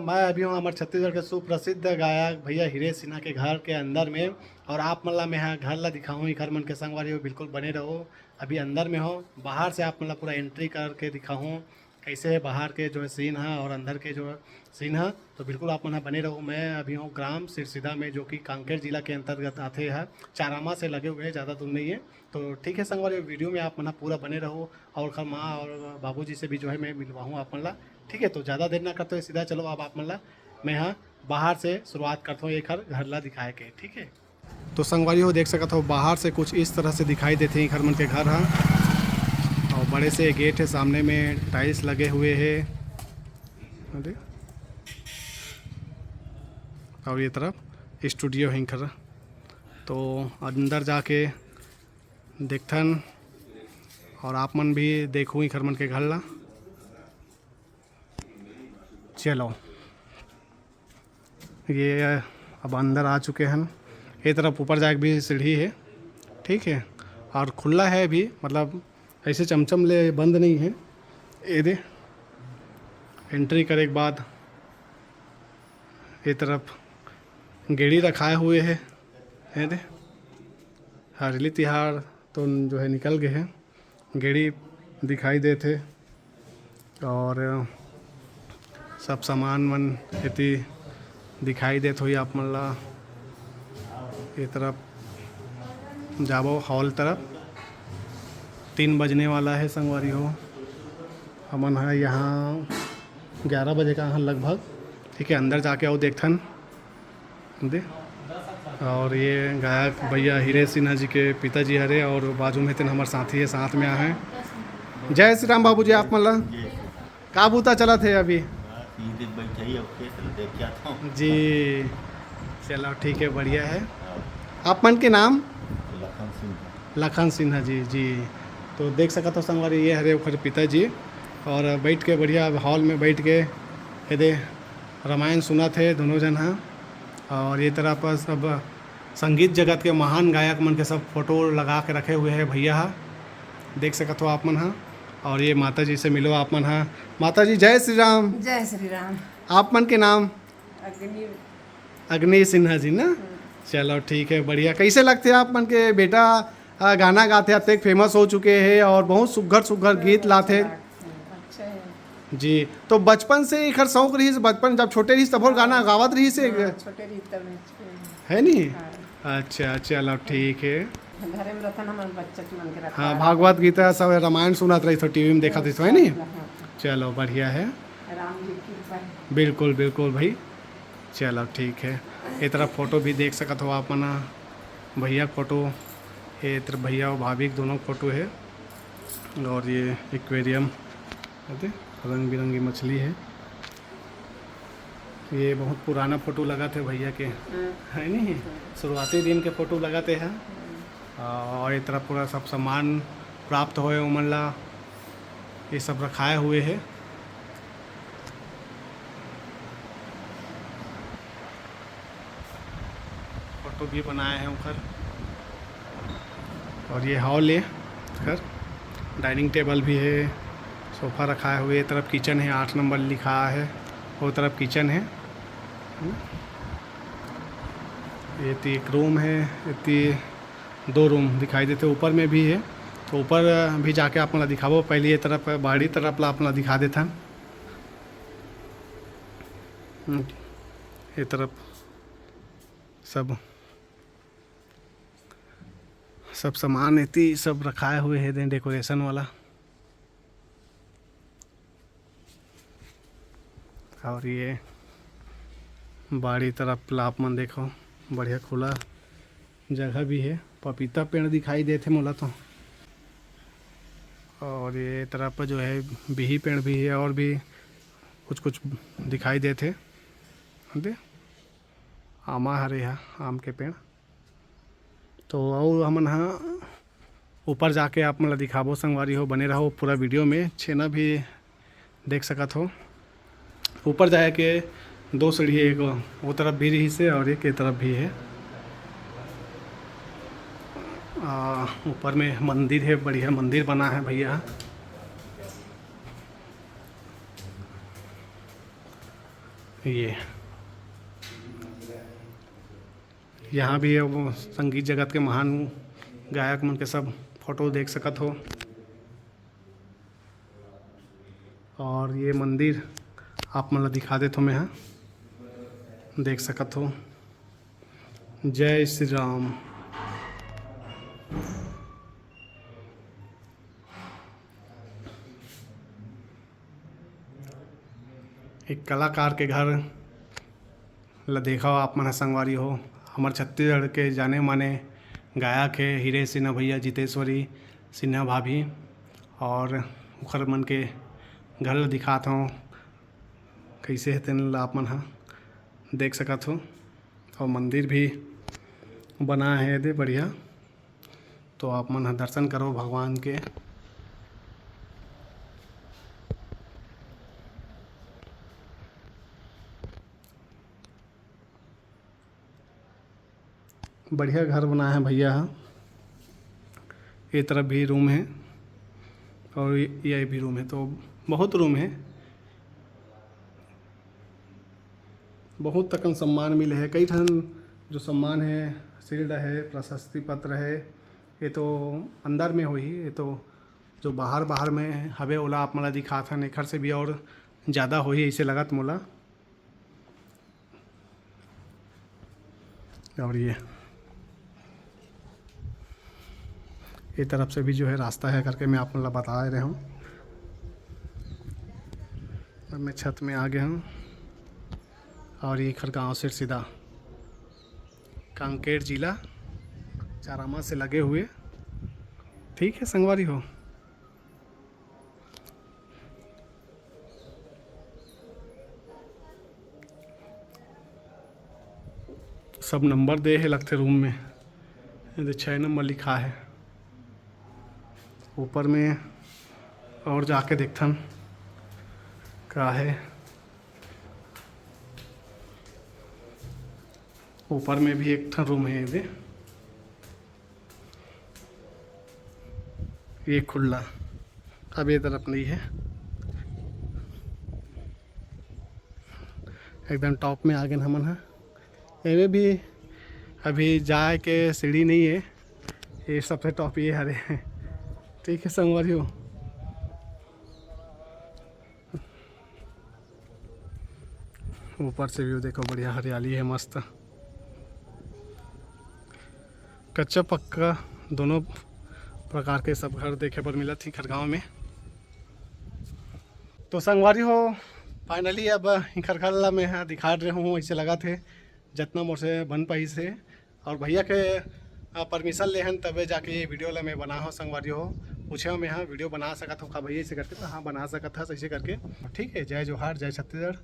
मैं अभी हूँ हमारे छत्तीसगढ़ के सुप्रसिद्ध गायक भैया हीरे सिन्हा के घर के अंदर में। और आप मतलब मैं यहाँ घर ला दिखाऊँ घर मन के संगवारी हो, बिल्कुल बने रहो। अभी अंदर में हो, बाहर से आप मतलब पूरा एंट्री करके दिखाऊँ कैसे है बाहर के जो है सीन है और अंदर के जो है सीन है। तो बिल्कुल आप मतलब बने रहो। मैं अभी हूँ ग्राम सिरसिदा में, जो कि कांकेर जिला के अंतर्गत आते हैं। चारामा से लगे हुए हैं, ज़्यादा दूर नहीं है। तो ठीक है संगवारी, वीडियो में आप मतलब पूरा बने रहो। और खर माँ और बाबूजी से भी जो है मैं मिलवाऊँ आप मतलब। ठीक है, तो ज़्यादा देर ना करते हुए सीधा चलो अब आप मतलब मैं यहाँ बाहर से शुरुआत करता हूँ एक घर ला दिखाए के। ठीक है, तो संगवारी हो देख सकता हो बाहर से कुछ इस तरह से दिखाई देते हैं घर मन के घर है। और बड़े से गेट है, सामने में टाइल्स लगे हुए हैं। अरे और ये तरफ स्टूडियो है घर। तो अंदर जाके देखथन और आप मन भी देखूँ घर मन के घर ला। चलो ये अब अंदर आ चुके हैं। ये तरफ ऊपर जाके भी सीढ़ी है। ठीक है, और खुला है भी, मतलब ऐसे चमचम ले बंद नहीं है। ये दे एंट्री करे के बाद ये तरफ गेड़ी रखाए हुए है। ये दे हरली तिहार तो जो है निकल गए हैं, गेड़ी दिखाई देते और सब सामान मन इतनी दिखाई देत हुई आप मन ला। ये तरफ जाबो हॉल तरफ 3 बजने वाला है संगवारी हो। हमन है यहाँ 11 बजे का यहाँ लगभग। ठीक है, अंदर जाके आओ देखथन दे। और ये गायक भैया हीरे सिन्हा जी के पिताजी हरे और बाजू में तेन हमारे साथी है, साथ में आए हैं। जय श्री राम बाबू जी, आप मन ला का बूता चला थे अभी जी? चलो ठीक है, बढ़िया है। आप मन के नाम? लखन सिन्हा जी। जी, तो देख सकता हो संगवारी ये हरे ओखर पिताजी और बैठ के बढ़िया हॉल में बैठ के यदि रामायण सुना थे दोनों जन हाँ। और ये तरह पर सब संगीत जगत के महान गायक मन के सब फोटो लगा के रखे हुए हैं भैया हाँ। देख सकते हो आप मन हाँ। और ये माता जी से मिलो आप मन हाँ। माता जी जय श्री राम। जय श्री राम। आप मन के नाम? अग्नि। अग्नि सिन्हा जी ना। चलो ठीक है, बढ़िया। कैसे लगते हैं आप मन के बेटा गाना गाते हैं, एक फेमस हो चुके हैं और बहुत सुघर सुघर गीत लाते अच्छा है जी। तो बचपन से ही खर शौक रही से, बचपन जब छोटे रही तब गाना गावत रही से छोटे रही तब है नहीं? हाँ। अच्छा चलो ठीक है। घरे में रहता ना हमारे बच्चा के मन के रखा हाँ, भागवत गीता सब रामायण सुनत रही तो टीवी में देखा थी है नहीं? हाँ, चलो बढ़िया है, राम जी की कृपा है। बिल्कुल बिल्कुल भाई। चलो ठीक है, ये तरफ फोटो भी देख सकते हो आप मना भैया फोटो। ये तरफ भैया और भाभी दोनों फोटो है। और ये एक्वेरियम रंग बिरंगी मछली है। ये बहुत पुराना फोटो लगा थे भैया के है नहीं, शुरुआती दिन के फोटो लगाते हैं। और ये तरफ पूरा सब सामान प्राप्त होए उमन ला ये सब रखाए हुए है। फोटो भी बनाए हैं उधर। और ये हॉल है घर, डाइनिंग टेबल भी है, सोफ़ा रखा है हुए। तरफ किचन है, 8 नंबर लिखा है, वो तरफ किचन है। ये एक रूम है, ये 2 रूम दिखाई देते, ऊपर में भी है। तो ऊपर भी जाके आप दिखाबो। पहले ये तरफ बाहरी तरफ ला अपना दिखा देता। ये तरफ सब सामान इतनी सब रखाए हुए हैं डेकोरेशन वाला। और ये बाड़ी तरफ लाप मन देखो, बढ़िया खुला जगह भी है। पपीता पेड़ दिखाई देते मोला तो। और ये तरफ जो है बिही पेड़ भी है और भी कुछ कुछ दिखाई देते दे। आमा हरे है, आम के पेड़। तो और हमन हाँ ऊपर जाके आप मतलब दिखाबो संगवारी हो, बने रहो पूरा वीडियो में। छेना भी देख सकत हो। ऊपर जाए के 2 सीढ़ी, एक वो तरफ भी रही से और एक तरफ भी है। ऊपर में मंदिर है, बढ़िया मंदिर बना है भैया। ये यहाँ भी वो संगीत जगत के महान गायक मन के सब फोटो देख सकत हो। और ये मंदिर आप मन ला दिखा देत हो मैं यहाँ देख सकत हो। जय श्री राम। एक कलाकार के घर ला देखा आप मन संगवारी हो। हमारे छत्तीसगढ़ के जाने माने गायक है हीरे सिन्हा भैया, जितेश्वरी सिन्हा भाभी, और उखर मन के घर ला दिखात हूँ कैसे है तेन ला आप मन हा देख सकत हो। और मंदिर भी बना है दे बढ़िया, तो आप मन हा दर्शन करो भगवान के। बढ़िया घर बना है भैया। ये तरफ भी रूम है और ये भी रूम है, तो बहुत रूम है। बहुत तकन सम्मान मिले है, कई ठन जो सम्मान है, शील्ड है, प्रशस्ति पत्र है, ये तो अंदर में होही। ये तो जो बाहर में हवे ओला आप मोला दिखात हन, एखर से भी और ज़्यादा होही ऐसे लगत मोला। और ये तरफ से भी जो है रास्ता है करके मैं आप लोग बता रहा हूँ। अब मैं छत में आ गया हूँ और ये खड़गांव से सीधा कांकेर जिला चारामा से लगे हुए। ठीक है संगवारी हो। सब नंबर दे है लगते रूम में, ये 6 नंबर लिखा है ऊपर में। और जाके देखथन का है ऊपर में भी एक ठन रूम है ये खुला। अब ये तरफ नहीं है, एकदम टॉप में आ गए हमन है। एमे भी अभी जाए के सीढ़ी नहीं है, ये सबसे टॉप ये हरे। ठीक है संगवारी हो। ऊपर से व्यू देखो, बढ़िया हरियाली है, मस्त। कच्चा पक्का दोनों प्रकार के सब घर देखे पर मिला थी खड़गांव में। तो संगवारी हो फाइनली अब इखर घर ला मैं दिखा रहे हूँ। ऐसे लगा थे जितना मोर से बन पाई से, और भैया के परमिशन लेहन तबे जाके ये वीडियो ला मैं बना हो। संगवारी हो पूछे मैं हाँ वीडियो बना सकत हो का भैया ऐसे करके, तो हाँ बना सकत है ऐसे करके। ठीक है, जय जोहार, जय छत्तीसगढ़।